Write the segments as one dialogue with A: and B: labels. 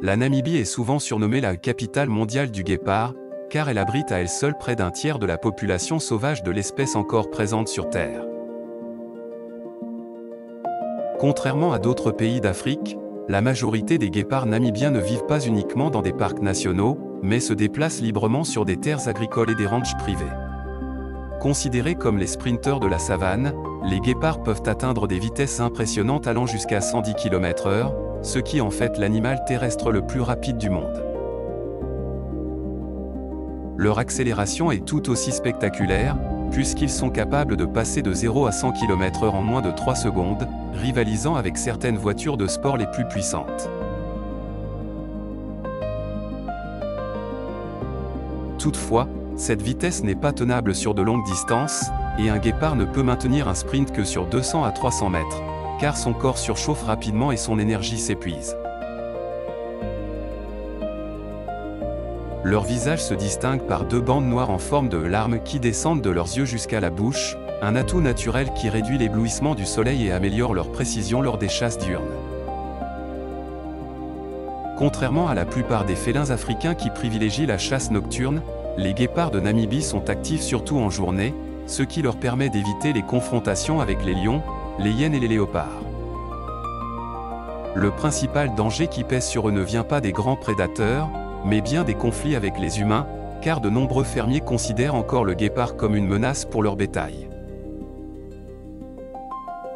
A: La Namibie est souvent surnommée la capitale mondiale du guépard, car elle abrite à elle seule près d'un tiers de la population sauvage de l'espèce encore présente sur Terre. Contrairement à d'autres pays d'Afrique, la majorité des guépards namibiens ne vivent pas uniquement dans des parcs nationaux, mais se déplacent librement sur des terres agricoles et des ranchs privés. Considérés comme les sprinteurs de la savane, les guépards peuvent atteindre des vitesses impressionnantes allant jusqu'à 110 km/h, ce qui en fait l'animal terrestre le plus rapide du monde. Leur accélération est tout aussi spectaculaire, puisqu'ils sont capables de passer de 0 à 100 km/h en moins de 3 secondes, rivalisant avec certaines voitures de sport les plus puissantes. Toutefois, cette vitesse n'est pas tenable sur de longues distances, et un guépard ne peut maintenir un sprint que sur 200 à 300 mètres, car son corps surchauffe rapidement et son énergie s'épuise. Leur visage se distingue par deux bandes noires en forme de larmes qui descendent de leurs yeux jusqu'à la bouche, un atout naturel qui réduit l'éblouissement du soleil et améliore leur précision lors des chasses diurnes. Contrairement à la plupart des félins africains qui privilégient la chasse nocturne, les guépards de Namibie sont actifs surtout en journée, ce qui leur permet d'éviter les confrontations avec les lions, les hyènes et les léopards. Le principal danger qui pèse sur eux ne vient pas des grands prédateurs, mais bien des conflits avec les humains, car de nombreux fermiers considèrent encore le guépard comme une menace pour leur bétail.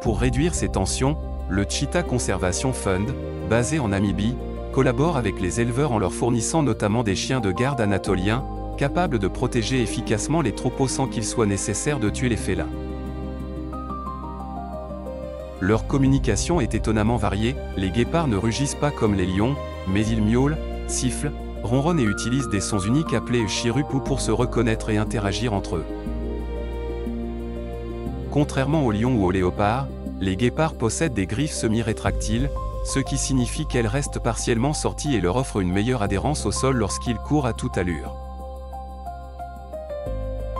A: Pour réduire ces tensions, le Cheetah Conservation Fund, basé en Namibie, collabore avec les éleveurs en leur fournissant notamment des chiens de garde anatoliens, capables de protéger efficacement les troupeaux sans qu'il soit nécessaire de tuer les félins. Leur communication est étonnamment variée, les guépards ne rugissent pas comme les lions, mais ils miaulent, sifflent, ronronnent et utilisent des sons uniques appelés chirupus pour se reconnaître et interagir entre eux. Contrairement aux lions ou aux léopards, les guépards possèdent des griffes semi-rétractiles, ce qui signifie qu'elles restent partiellement sorties et leur offrent une meilleure adhérence au sol lorsqu'ils courent à toute allure.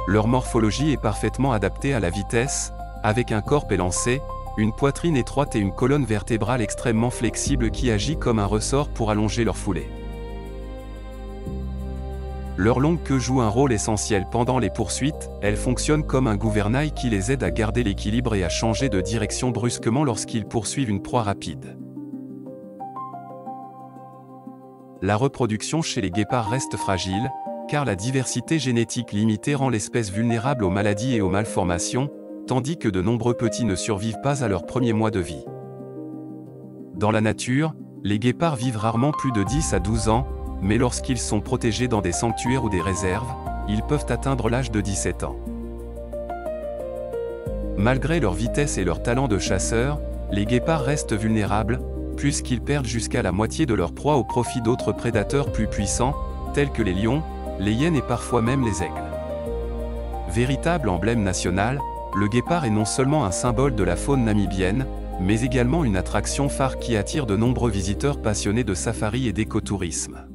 A: Leur morphologie est parfaitement adaptée à la vitesse, avec un corps élancé, une poitrine étroite et une colonne vertébrale extrêmement flexible qui agit comme un ressort pour allonger leur foulée. Leur longue queue joue un rôle essentiel pendant les poursuites, elle fonctionne comme un gouvernail qui les aide à garder l'équilibre et à changer de direction brusquement lorsqu'ils poursuivent une proie rapide. La reproduction chez les guépards reste fragile, car la diversité génétique limitée rend l'espèce vulnérable aux maladies et aux malformations, tandis que de nombreux petits ne survivent pas à leurs premiers mois de vie. Dans la nature, les guépards vivent rarement plus de 10 à 12 ans, mais lorsqu'ils sont protégés dans des sanctuaires ou des réserves, ils peuvent atteindre l'âge de 17 ans. Malgré leur vitesse et leur talent de chasseurs, les guépards restent vulnérables, puisqu'ils perdent jusqu'à la moitié de leur proie au profit d'autres prédateurs plus puissants, tels que les lions, les hyènes et parfois même les aigles. Véritable emblème national, le guépard est non seulement un symbole de la faune namibienne, mais également une attraction phare qui attire de nombreux visiteurs passionnés de safari et d'écotourisme.